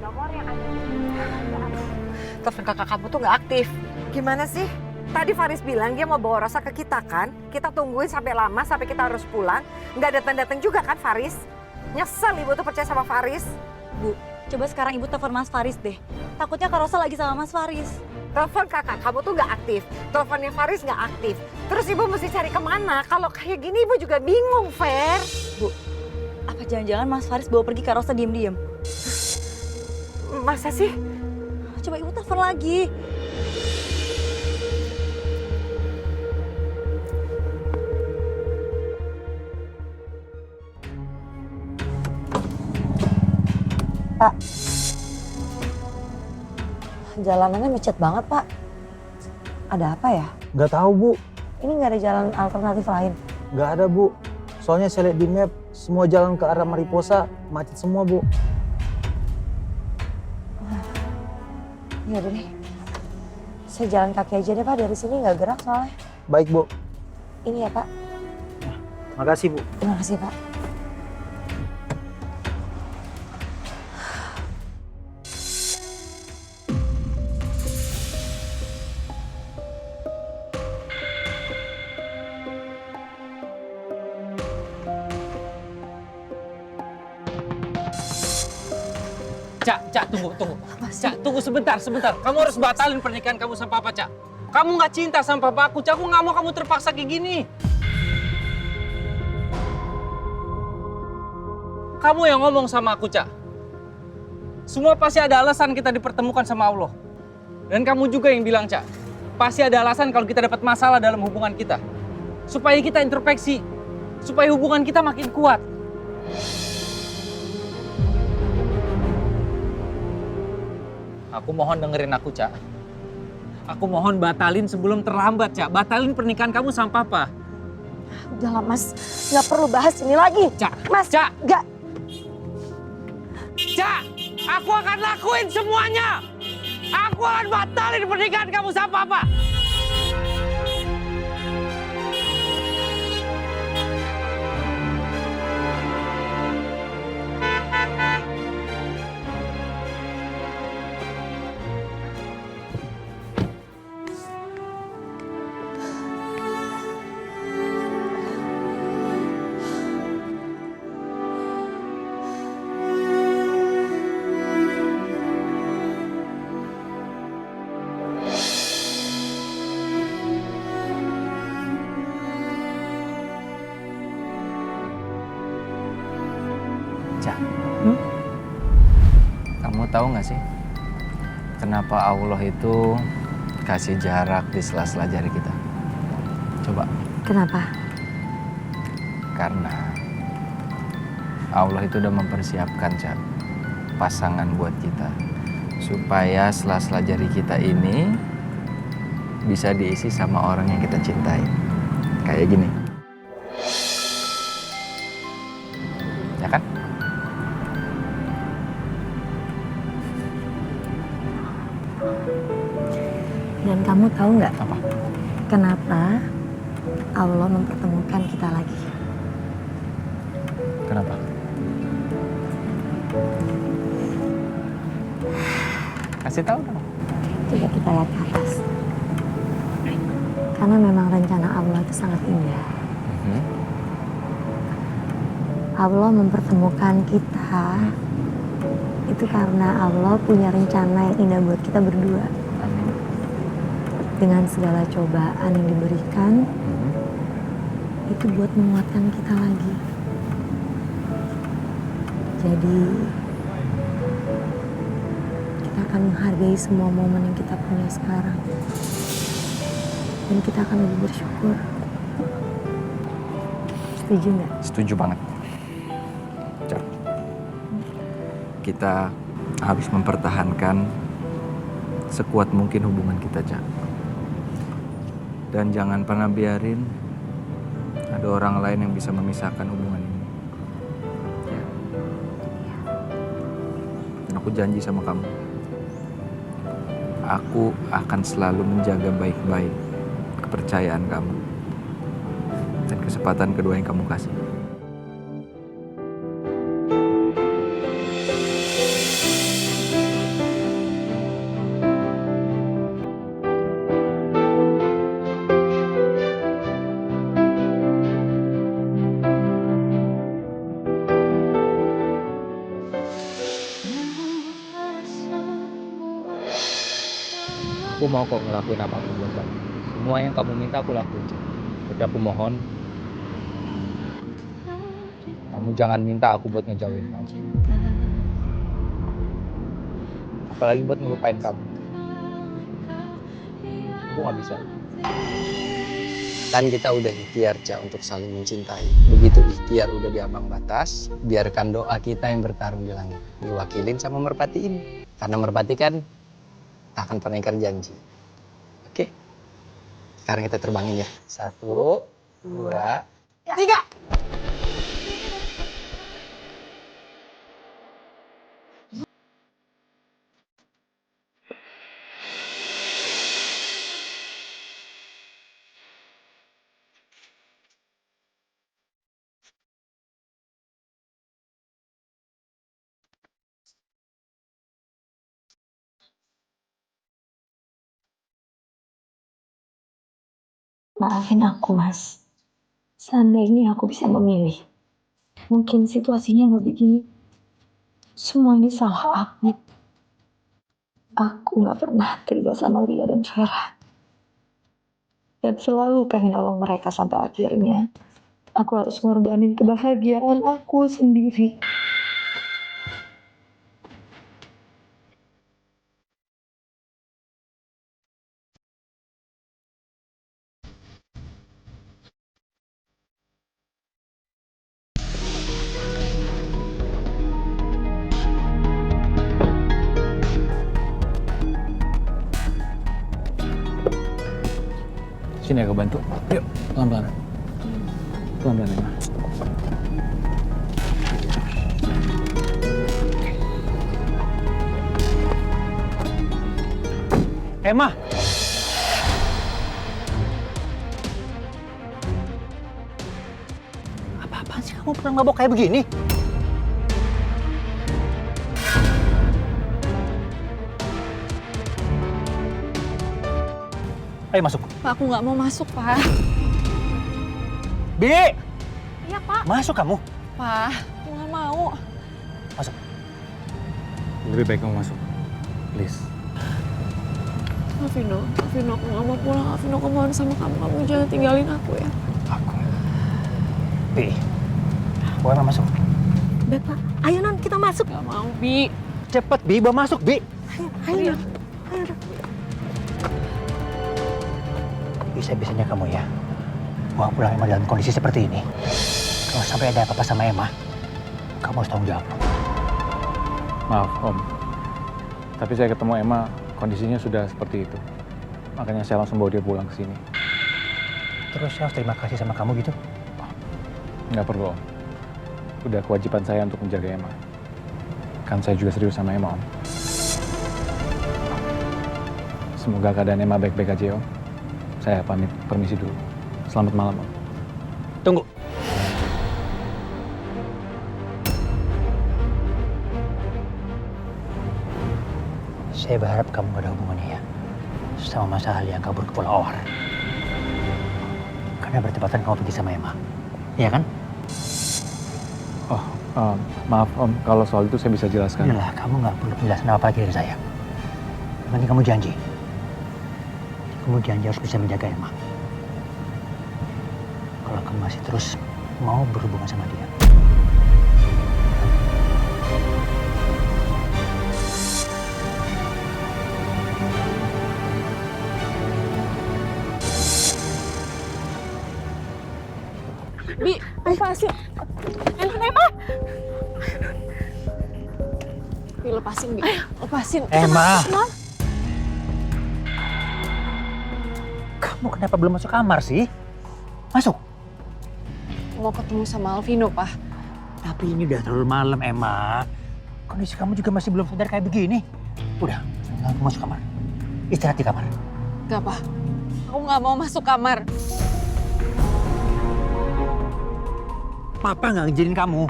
Nomor yang ada di telepon kakak kamu tuh nggak aktif. Gimana sih? Tadi Faris bilang dia mau bawa Rosa ke kita kan? Kita tungguin sampai lama, sampai kita harus pulang. Nggak datang-datang juga kan Faris? Nyesel ibu tuh percaya sama Faris. Bu, coba sekarang ibu telepon Mas Faris deh. Takutnya Kak Rosa lagi sama Mas Faris. Telepon kakak kamu tuh nggak aktif. Teleponnya Faris nggak aktif. Terus ibu mesti cari kemana? Kalau kayak gini ibu juga bingung, Fer. Bu, apa jangan-jangan Mas Faris bawa pergi Kak Rosa diem-diem? Masa sih? Coba ibu telepon lagi. Pak, jalanannya macet banget, Pak. Ada apa ya? Nggak tahu, Bu. Ini nggak ada jalan alternatif lain. Nggak ada, Bu. Soalnya saya lihat di map, semua jalan ke arah Mariposa macet semua, Bu. Ya udah deh. Saya jalan kaki aja deh, Pak. Dari sini nggak gerak soalnya. Baik, Bu. Ini ya, Pak. Makasih, Bu. Terima kasih, Pak. Cak, tunggu. Cak, tunggu sebentar. Kamu harus batalin pernikahan kamu sama Papa, Cak. Kamu nggak cinta sama Papa aku, Cak. Aku nggak mau kamu terpaksa kayak gini. Kamu yang ngomong sama aku, Cak. Semua pasti ada alasan kita dipertemukan sama Allah. Dan kamu juga yang bilang, Cak. Pasti ada alasan kalau kita dapat masalah dalam hubungan kita. Supaya kita introspeksi. Supaya hubungan kita makin kuat. Aku mohon dengerin aku, Cak. Aku mohon batalin sebelum terlambat, Cak. Batalin pernikahan kamu sama Papa. Udah lah, Mas. Nggak perlu bahas ini lagi. Cak, Mas, Cak. nggak. Cak, aku akan lakuin semuanya. Aku akan batalin pernikahan kamu sama Papa. Cak, kamu tahu nggak sih kenapa Allah itu kasih jarak di sela-sela jari kita? Coba. Kenapa? Karena Allah itu udah mempersiapkan, Cak, pasangan buat kita. Supaya sela-sela jari kita ini bisa diisi sama orang yang kita cintai. Kayak gini. Ya kan? Dan kamu tahu nggak Apa? kenapa Allah mempertemukan kita lagi? Kenapa? Kasih tahu dong. Coba kita lihat ke atas. Karena memang rencana Allah itu sangat indah. Allah mempertemukan kita itu karena Allah punya rencana yang indah buat kita berdua. Amin. Dengan segala cobaan yang diberikan, itu buat menguatkan kita lagi. Jadi, kita akan menghargai semua momen yang kita punya sekarang. Dan kita akan lebih bersyukur. Setuju nggak? Setuju banget. Cak. Kita harus mempertahankan sekuat mungkin hubungan kita, Cak. Dan jangan pernah biarin ada orang lain yang bisa memisahkan hubungan ini. Ya. Dan aku janji sama kamu. Aku akan selalu menjaga baik-baik kepercayaan kamu dan kesempatan kedua yang kamu kasih. Aku mau kok ngelakuin apapun buat kamu. Semua yang kamu minta aku lakuin. Tapi aku mohon, kamu jangan minta aku buat ngejauhin kamu. Apalagi buat ngelupain kamu. Aku gak bisa. Kan kita udah ikhtiar, Ca, untuk saling mencintai. Begitu ikhtiar udah di ambang batas, biarkan doa kita yang bertarung di langit. Diwakilin sama merpati ini. Karena merpati kan tak akan pernah ingkar janji. Oke? Sekarang kita terbangin ya. 1, 2, 3. Maafin aku, Mas. Seandainya aku bisa memilih, mungkin situasinya nggak begini. Semua ini salah aku. Aku nggak pernah terima sama Lia dan Vera. Dan selalu pengen nolong mereka sampai akhirnya aku harus ngorbanin kebahagiaan aku sendiri. Sini aku bantu. Yuk, pelan-pelan. Pelan-pelan ya. Emma! Apa-apaan sih kamu pernah mabok kayak begini? Ayo masuk. Pak, aku nggak mau masuk, Pak. Bi! Iya, Pak. Masuk kamu. Pak, aku nggak mau. Masuk. Lebih baik kamu masuk. Please. Vino, aku nggak mau pulang. Vino, aku mohon sama kamu. Kamu jangan tinggalin aku ya. Aku. Bi. Bawa masuk. Baik, Pak. Ayo, Non, kita masuk. Gak mau, Bi. Cepet, Bi. Bawa masuk, Bi. Ayo. Bisa-bisanya kamu ya. Bawa pulang Emma dalam kondisi seperti ini. Kalau sampai ada apa-apa sama Emma, kamu harus tanggung jawab. Maaf, Om. Tapi saya ketemu Emma, kondisinya sudah seperti itu. Makanya saya langsung bawa dia pulang ke sini. Terus saya harus terima kasih sama kamu gitu? Nggak perlu, Om. Udah kewajiban saya untuk menjaga Emma. Kan saya juga serius sama Emma, Om. Semoga keadaan Emma baik-baik aja, Om. Saya pamit, permisi dulu. Selamat malam, Om. Tunggu. Saya berharap kamu gak ada hubungannya ya sama Mas Ali yang kabur ke Pulau Awar. Karena bertepatan kamu pergi sama Emma. Iya kan? Oh, maaf, Om. Kalau soal itu saya bisa jelaskan. Udahlah, kamu gak perlu penjelasan apa lagi dari saya. Yang penting kamu janji. Kamu janji harus bisa menjaga Emma. Kalau kamu masih terus mau berhubungan sama dia. Bi, lepasin. Emma. Bi, lepasin, Bi. Lepasin. Emma! Non. Kamu kenapa belum masuk kamar sih? Masuk. Mau ketemu sama Alvino, Pak. Tapi ini udah terlalu malam, Emma. Kondisi kamu juga masih belum sadar kayak begini. Udah, langsung masuk kamar. Istirahat di kamar. Gak, Pak. Aku nggak mau masuk kamar. Papa nggak ngizinin kamu.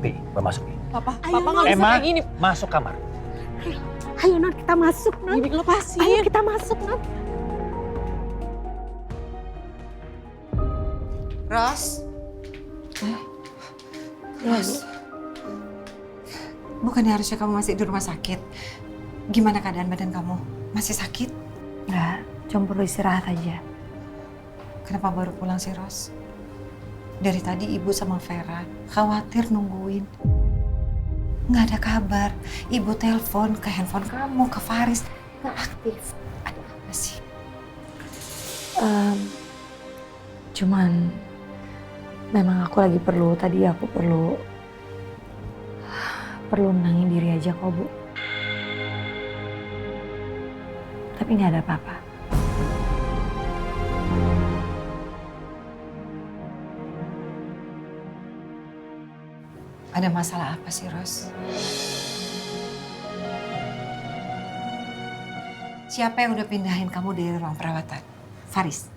Bi, bawa masuk. Bi. Papa nggak bisa Emma, kayak gini. masuk kamar. Ayo Non, kita masuk Non. Bibi, lepasin. Ayo kita masuk Non. Ros? Ros? Bukannya harusnya kamu masih di rumah sakit? Gimana keadaan badan kamu? Masih sakit? Enggak, cuma perlu istirahat aja. Kenapa baru pulang sih, Ros? Dari tadi Ibu sama Vera khawatir nungguin. Nggak ada kabar. Ibu telepon ke handphone kamu, ke Faris. Nggak aktif. Ada apa sih? Cuman memang aku lagi perlu, tadi aku perlu nenangin diri aja kok, Bu. Tapi nggak ada apa-apa. Ada masalah apa sih, Ros? Siapa yang udah pindahin kamu dari ruang perawatan? Faris?